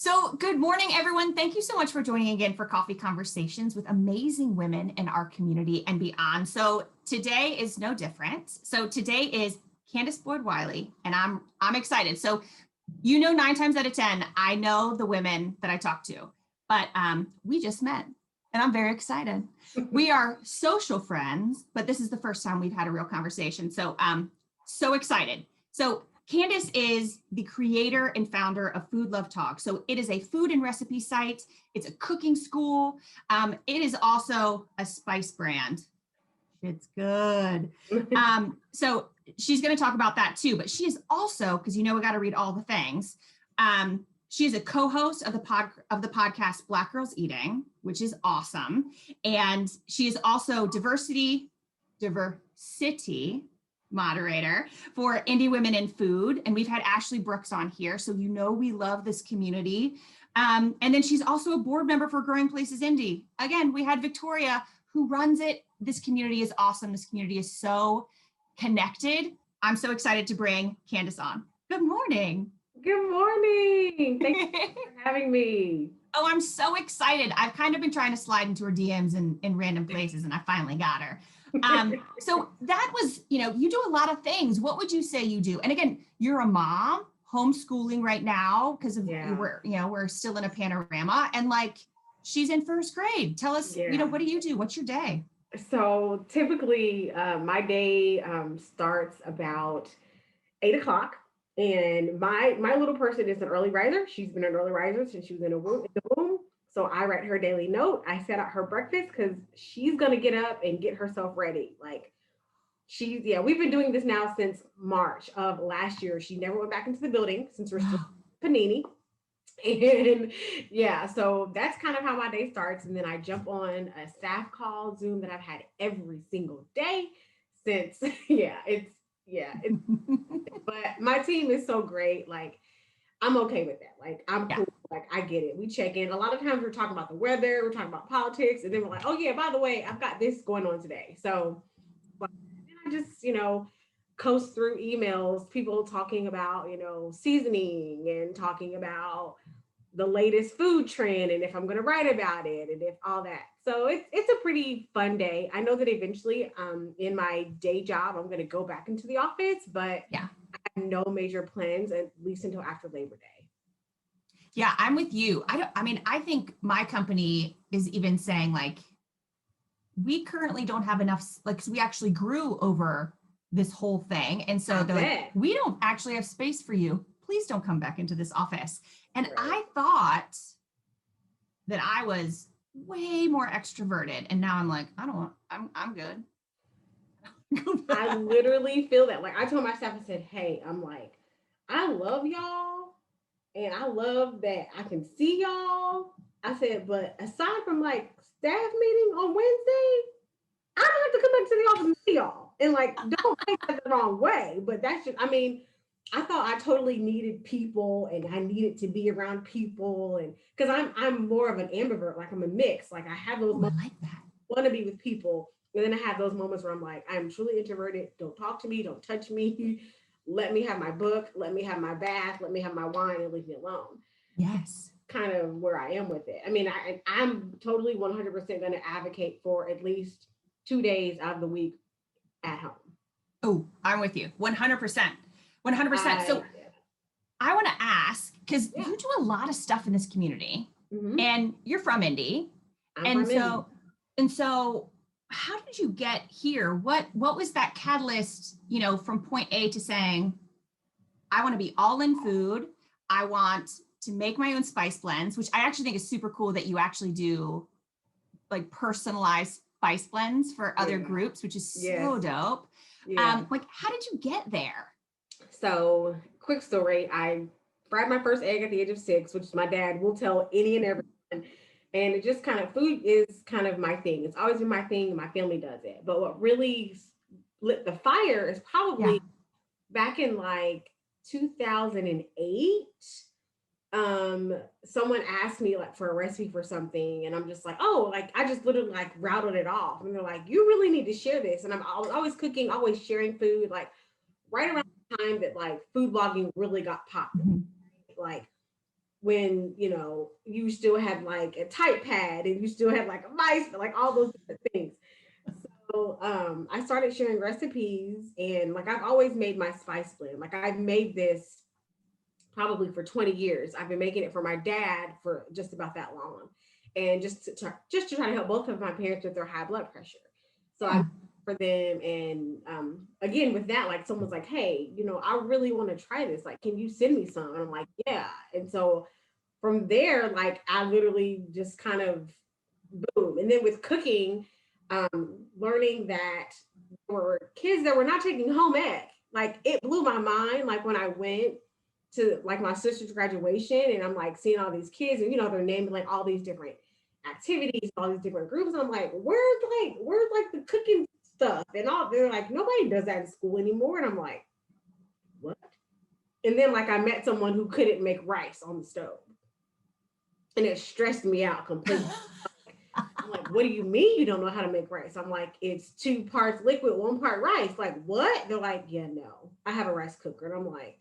So good morning, everyone. Thank you so much for joining again for Coffee Conversations with amazing women in our community and beyond. So today is no different. So today is Candace Boyd Wiley, and I'm excited. So 9 times out of 10, I know the women that I talk to, but we just met and I'm very excited. We are social friends, but this is the first time we've had a real conversation. So so excited. So Candace is the creator and founder of FoodLoveTog. So it is a food and recipe site. It's a cooking school. It is also a spice brand. It's good. So she's going to talk about that too, but she is also, because we got to read all the things. She is a co-host of the podcast Black Girls Eating, which is awesome. And she is also diversity moderator for Indy Women in Food. And we've had Ashley Brooks on here. So we love this community. And then she's also a board member for Growing Places Indy. Again, we had Victoria who runs it. This community is awesome. This community is so connected. I'm so excited to bring Candace on. Good morning. Good morning. Thank you for having me. Oh, I'm so excited. I've kind of been trying to slide into her DMs in random places, and I finally got her. So that was, you do a lot of things. What would you say you do? And again, you're a mom, homeschooling right now because of we're still in a panorama, and she's in first grade. Tell us, what do you do? What's your day? So typically, my day starts about 8 o'clock, and my little person is an early riser. She's been an early riser since she was in the womb. So I write her daily note. I set out her breakfast because she's gonna get up and get herself ready. We've been doing this now since March of last year. She never went back into the building since we're still panini. And so that's kind of how my day starts. And then I jump on a staff call Zoom that I've had every single day since but my team is so great. I'm okay with that. I'm cool. I get it. We check in. A lot of times we're talking about the weather, we're talking about politics, and then we're like, oh yeah, by the way, I've got this going on today. So then I just, coast through emails, people talking about, seasoning and talking about the latest food trend and if I'm going to write about it and if all that. So it's a pretty fun day. I know that eventually in my day job, I'm going to go back into the office, but I have no major plans, at least until after Labor Day. Yeah, I'm with you. I think my company is even saying we currently don't have enough, because we actually grew over this whole thing. And so they're we don't actually have space for you. Please don't come back into this office. And right. I thought that I was way more extroverted. And now I'm I'm good. I literally feel that. I told my staff, I said, hey, I love y'all. And I love that I can see y'all. I said, but aside from staff meeting on Wednesday, I don't have to come back to the office and see y'all. And don't take that the wrong way. But that's just, I thought I totally needed people and I needed to be around people. And because I'm more of an ambivert, I'm a mix. I have those moments I want to be with people. And then I have those moments where I'm truly introverted. Don't talk to me. Don't touch me. Let me have my book, let me have my bath, let me have my wine, and leave me alone. Yes. Kind of where I am with it. I'm totally 100% going to advocate for at least 2 days out of the week at home. Oh, I'm with you. 100%. 100%. So I want to ask, because you do a lot of stuff in this community, and you're from Indy. And so how did you get here? What was that catalyst, from point A to saying, I want to be all in food. I want to make my own spice blends, which I actually think is super cool that you actually do personalized spice blends for other groups, which is so dope. Yeah. How did you get there? So quick story. I fried my first egg at the age of 6, which my dad will tell any and everyone. And it just food is kind of my thing. It's always been my thing. My family does it. But what really lit the fire is probably back in 2008. Someone asked me for a recipe for something. And I'm just I just literally routed it off. And they're like, you really need to share this. And I was always cooking, always sharing food. Right around the time that food blogging really got popular. when, you still had like a type pad and you still had like a mice, like all those different things. So I started sharing recipes, and like I've always made my spice blend. Like I've made this probably for 20 years. I've been making it for my dad for just about that long. And just to try to help both of my parents with their high blood pressure. So I for them, and again with that, like someone's like, hey, I really want to try this. Like, can you send me some? And I'm like, yeah. And so from there, like I literally just kind of boom. And then with cooking, learning that there were kids that were not taking home ec. Like it blew my mind. Like when I went to like my sister's graduation, and I'm like seeing all these kids, and they're naming like all these different activities, all these different groups. And I'm like, where's like the cooking stuff and all? They're like, nobody does that in school anymore. And I'm like, what? And then like I met someone who couldn't make rice on the stove, and it stressed me out completely. I'm like, what do you mean you don't know how to make rice? I'm like, it's 2 parts liquid, 1 part rice. Like, what? They're like, yeah, no, I have a rice cooker. And I'm like,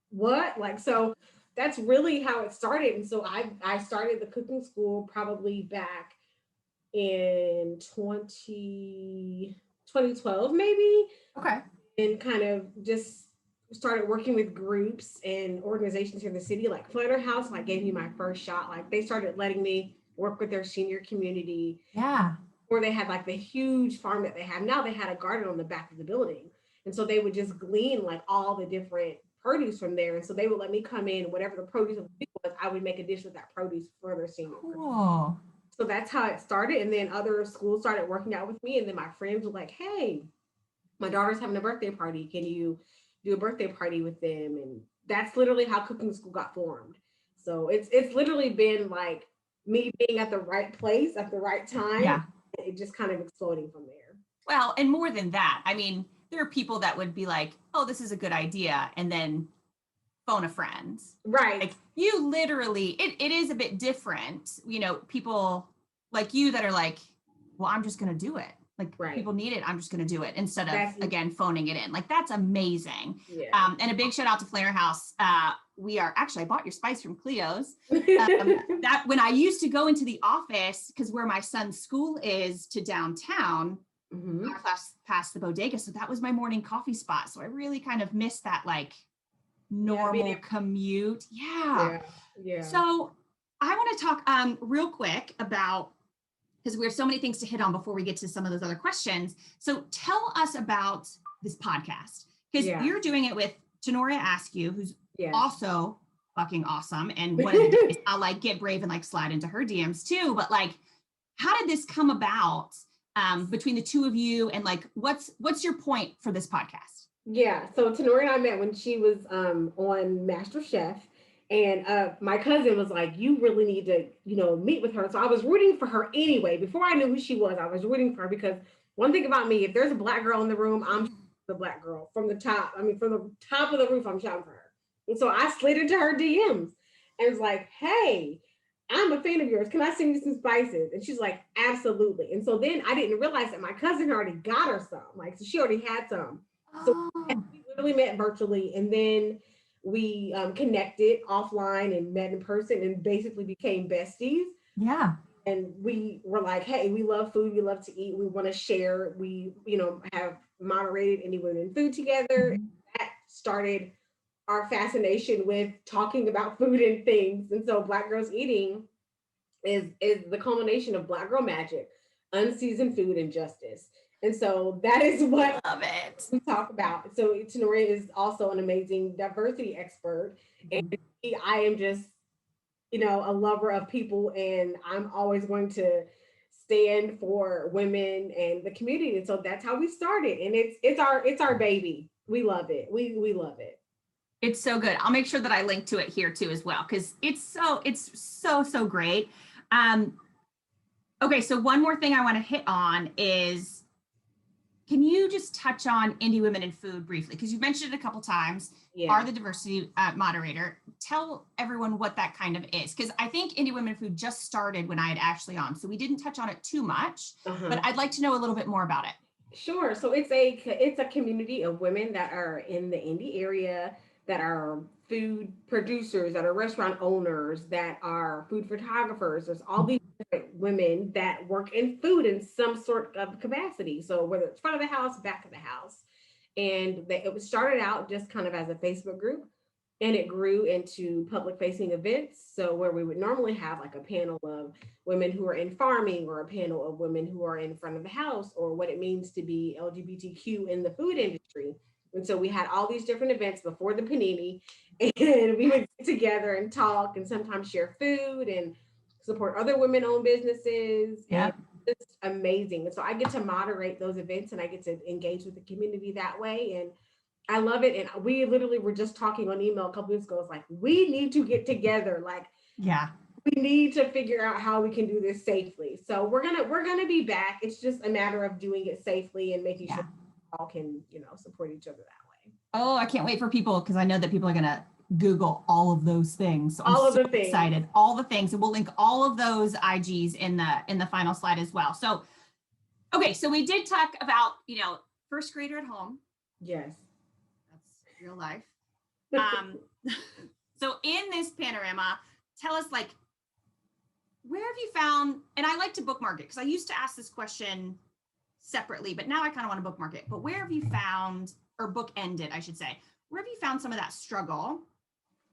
what? Like, so that's really how it started. And so I started the cooking school probably back in 2012, maybe. Okay. And kind of just started working with groups and organizations here in the city. Like Flutter House, like gave me my first shot. Like they started letting me work with their senior community. Yeah. Or they had like the huge farm that they have now. They had a garden on the back of the building. And so they would just glean like all the different produce from there. And so they would let me come in, whatever the produce of the week was, I would make a dish with that produce for their senior. Cool. So that's how it started. And then other schools started working out with me. And then my friends were like, hey, my daughter's having a birthday party. Can you do a birthday party with them? And that's literally how cooking school got formed. So it's literally been like me being at the right place at the right time. Yeah. It just kind of exploding from there. Well, and more than that, I mean, there are people that would be like, oh, this is a good idea, and then phone a friend. Right. Like you literally, it is a bit different, people like you that are like, well, I'm just going to do it. Like people need it. I'm just going to do it instead of, again, phoning it in. Like that's amazing. Yeah. And a big shout out to Flair House. I bought your spice from Cleo's. That when I used to go into the office, because where my son's school is to downtown, past the bodega. So that was my morning coffee spot. So I really kind of missed that like normal commute. Yeah. So I want to talk real quick about, because we have so many things to hit on before we get to some of those other questions. So tell us about this podcast, because you're doing it with Tenoria Askew, who's also fucking awesome. And one of the days I'll like get brave and like slide into her DMs too. But like, how did this come about between the two of you? And like, what's your point for this podcast? Yeah. So Tenoria and I met when she was on Master Chef. And my cousin was like, you really need to, meet with her. So I was rooting for her anyway. Before I knew who she was, I was rooting for her because one thing about me, if there's a Black girl in the room, I'm the Black girl from the top. I mean, from the top of the roof, I'm shouting for her. And so I slid into her DMs and was like, hey, I'm a fan of yours. Can I send you some spices? And she's like, absolutely. And so then I didn't realize that my cousin already got her some. Like, so she already had some. So we literally met virtually. And then we connected offline and met in person and basically became besties. Yeah. And we were like, hey, we love food. We love to eat. We want to share. We, have moderated Indie Women in Food together. That started our fascination with talking about food and things. And so Black Girls Eating is the culmination of Black girl magic, unseasoned food, and justice. And so that is what we talk about. So Tenoria is also an amazing diversity expert. And I am just, a lover of people, and I'm always going to stand for women and the community. And so that's how we started. And it's our baby. We love it. We love it. It's so good. I'll make sure that I link to it here too as well, because it's so great. Okay, so one more thing I want to hit on is, can you just touch on Indie Women in Food briefly? Because you mentioned it a couple times, are the diversity moderator. Tell everyone what that kind of is. Because I think Indie Women in Food just started when I had Ashley on, so we didn't touch on it too much, but I'd like to know a little bit more about it. Sure. So it's a community of women that are in the Indy area that are food producers, that are restaurant owners, that are food photographers. There's all these different women that work in food in some sort of capacity. So whether it's front of the house, back of the house. And it was started out just kind of as a Facebook group, and it grew into public facing events. So where we would normally have like a panel of women who are in farming, or a panel of women who are in front of the house, or what it means to be LGBTQ in the food industry. And so we had all these different events before the panini, and we would get together and talk and sometimes share food and support other women owned businesses. Yeah. And it's amazing. And so I get to moderate those events, and I get to engage with the community that way. And I love it. And we literally were just talking on email a couple weeks ago. It's like, we need to get together. Like, Yeah. we need to figure out how we can do this safely. So we're gonna be back. It's just a matter of doing it safely and making sure all can, support each other that way. Oh, I can't wait for people, because I know that people are gonna Google all of those things. So all I'm of so the things. excited. All the things. And we'll link all of those IGs in the final slide as well. So okay, so we did talk about, first grader at home. Yes. That's real life. So in this panorama, tell us, like, where have you found, and I like to bookmark it because I used to ask this question separately, but now I kind of want to bookmark it. But where have you found, or bookend it, I should say, where have you found some of that struggle,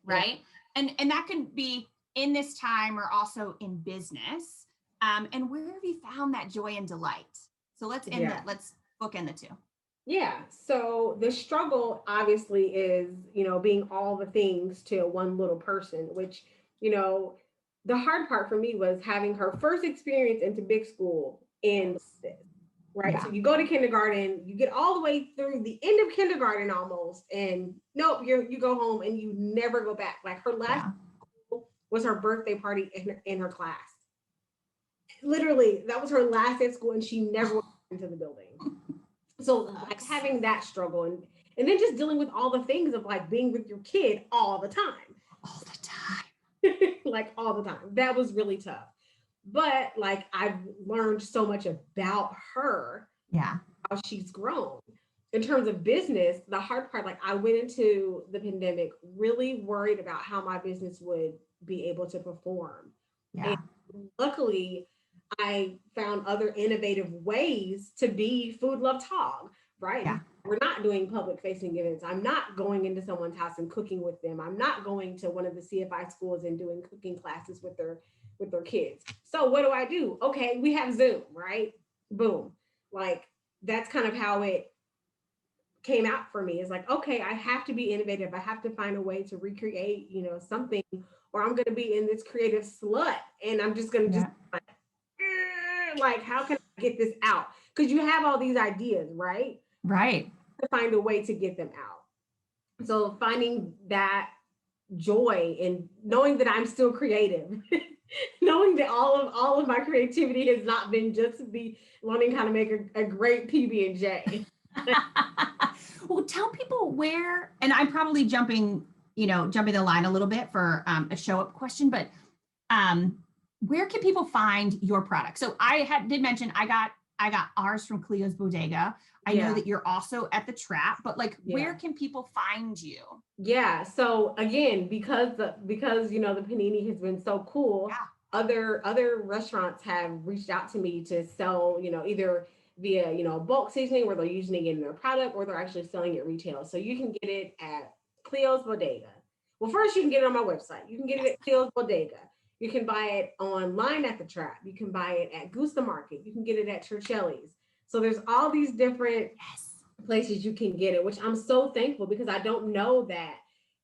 right? Yeah. And that can be in this time or also in business. And where have you found that joy and delight? So let's bookend the two. Yeah. So the struggle obviously is, being all the things to one little person, which, the hard part for me was having her first experience into big school in this, right? Yeah. So you go to kindergarten, you get all the way through the end of kindergarten almost, and nope, you go home and you never go back. Like, her last was her birthday party in her class. Literally, that was her last day at school, and she never went into the building. So like having that struggle, and then just dealing with all the things of like being with your kid all the time. Like all the time. That was really tough. But like, I've learned so much about her. Yeah. How she's grown. In terms of business, the hard part, like, I went into the pandemic really worried about how my business would be able to perform. Yeah. And luckily, I found other innovative ways to be FoodLoveTog, right? Yeah. We're not doing public facing events. I'm not going into someone's house and cooking with them. I'm not going to one of the CFI schools and doing cooking classes with their kids. So what do? Okay, we have Zoom, right? Boom. Like, that's kind of how it came out for me. It's like, okay, I have to be innovative. I have to find a way to recreate, something, or I'm going to be in this creative slut, and I'm just going to like, how can I get this out? Because you have all these ideas, right? Right. To find a way to get them out. So finding that joy and knowing that I'm still creative, knowing that all of my creativity has not been just to be learning how to make a great PB&J. Well, tell people where, and I'm probably jumping the line a little bit for a show up question, but where can people find your product? So I did mention I got ours from Cleo's Bodega. I know that you're also at the Trap, but like, where can people find you? Yeah. So again, because the panini has been so cool, other restaurants have reached out to me to sell, either via, bulk seasoning, where they're using it in their product, or they're actually selling it retail. So you can get it at Cleo's Bodega. Well, first you can get it on my website. You can get it at Cleo's Bodega. You can buy it online at the Trap. You can buy it at Goose the Market. You can get it at Churchelli's. So there's all these different places you can get it, which I'm so thankful, because I don't know that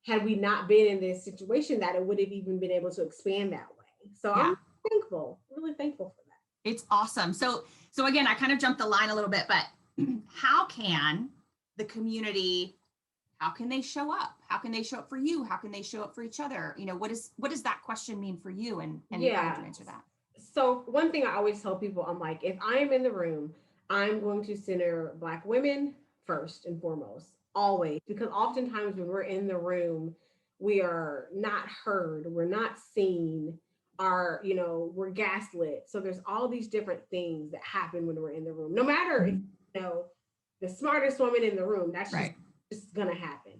had we not been in this situation that it would have even been able to expand that way. So I'm thankful, really thankful for that. It's awesome. So again, I kind of jumped the line a little bit, but how can the community, how can they show up? How can they show up for you? How can they show up for each other? What does that question mean for you? And how would you answer that? So one thing I always tell people, I'm like, if I'm in the room, I'm going to center Black women first and foremost, always, because oftentimes when we're in the room, we are not heard, we're not seen, we're gaslit. So there's all these different things that happen when we're in the room, no matter if, the smartest woman in the room, that's just gonna happen.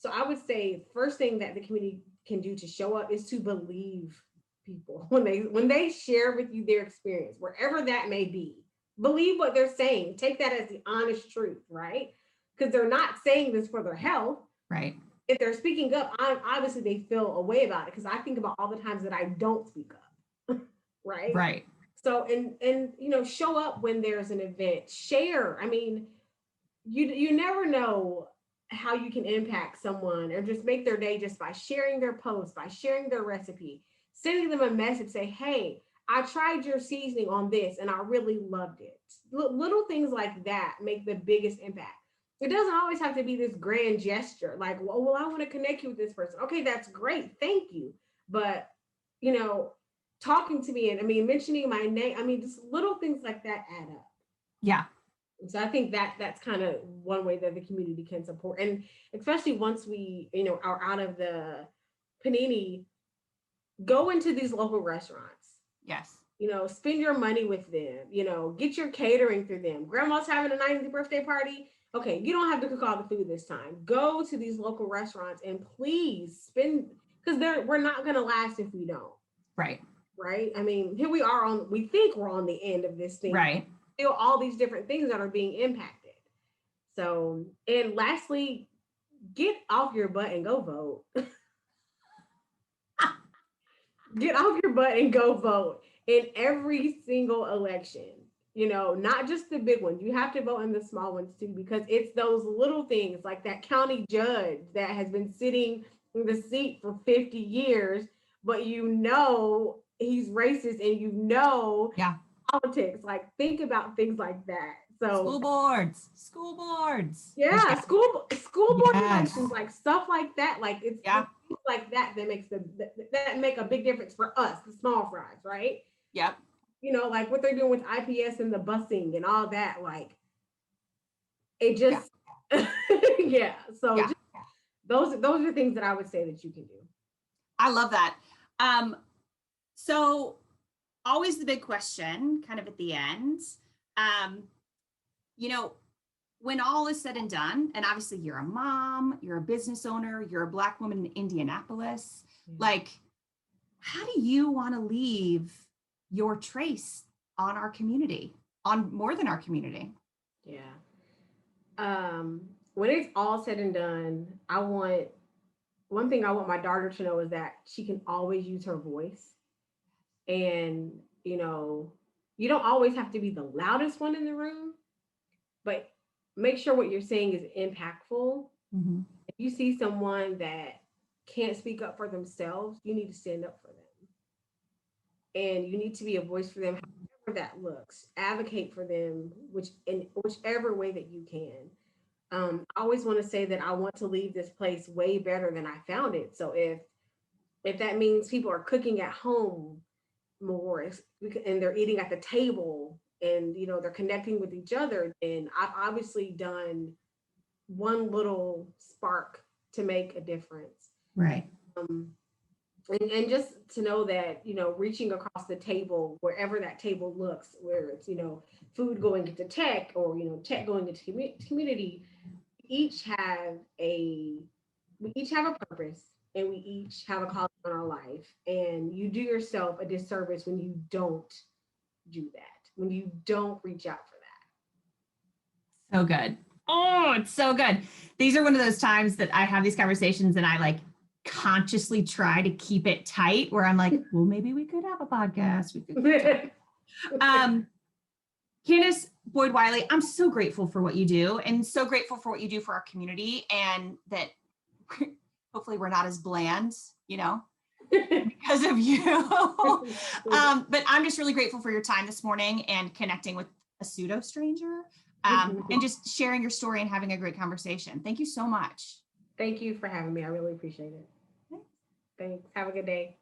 So I would say first thing that the community can do to show up is to believe people when they share with you their experience, wherever that may be. Believe what they're saying. Take that as the honest truth, right? Because they're not saying this for their health. Right. If they're speaking up, obviously they feel a way about it. Because I think about all the times that I don't speak up, right? Right. So and show up when there's an event. Share. I mean, you never know how you can impact someone or just make their day just by sharing their post, by sharing their recipe, sending them a message, say, hey, I tried your seasoning on this and I really loved it. Little things like that make the biggest impact. It doesn't always have to be this grand gesture like, well, I want to connect you with this person. Okay, that's great. Thank you. But, talking to me and mentioning my name, just little things like that add up. Yeah. So I think that's kind of one way that the community can support. And especially once we, are out of the panini, go into these local restaurants. Yes. Spend your money with them, get your catering through them. Grandma's having a 90th birthday party. Okay, you don't have to cook all the food this time. Go to these local restaurants and please spend, because we're not going to last if we don't. Right. Right. Here we are we think we're on the end of this thing. Right. Still all these different things that are being impacted. So, and lastly, get off your butt and go vote. Get off your butt and go vote in every single election. Not just the big ones. You have to vote in the small ones too, because it's those little things like that county judge that has been sitting in the seat for 50 years, but he's racist and yeah. politics. Like, think about things like that. So school boards. Yeah, school board yes. elections, like stuff like that. Like it's things like that makes that make a big difference for us, the small fries, right? Yep. Like what they're doing with IPS and the busing and all that. Like it just yeah. So just, those are things that I would say that you can do. I love that. So always the big question kind of at the end, when all is said and done, and obviously you're a mom, you're a business owner, you're a Black woman in Indianapolis, like, how do you want to leave your trace on our community, on more than our community? Yeah. When it's all said and done, one thing I want my daughter to know is that she can always use her voice. And, you don't always have to be the loudest one in the room, but make sure what you're saying is impactful. Mm-hmm. If you see someone that can't speak up for themselves, you need to stand up for them. And you need to be a voice for them, however that looks. Advocate for them, in whichever way that you can. I always want to say that I want to leave this place way better than I found it. So if that means people are cooking at home more and they're eating at the table and they're connecting with each other, then I've obviously done one little spark to make a difference. Right. And just to know that reaching across the table, wherever that table looks, where it's food going into tech or tech going into community, we each have a purpose. And we each have a calling on our life. And you do yourself a disservice when you don't do that, when you don't reach out for that. So good. Oh, it's so good. These are one of those times that I have these conversations and I like consciously try to keep it tight where I'm like, well, maybe we could have a podcast. We could. Candace Boyd Wiley, I'm so grateful for what you do and so grateful for what you do for our community, and that hopefully we're not as bland, because of you. But I'm just really grateful for your time this morning and connecting with a pseudo stranger, and just sharing your story and having a great conversation. Thank you so much. Thank you for having me. I really appreciate it. Thanks. Have a good day.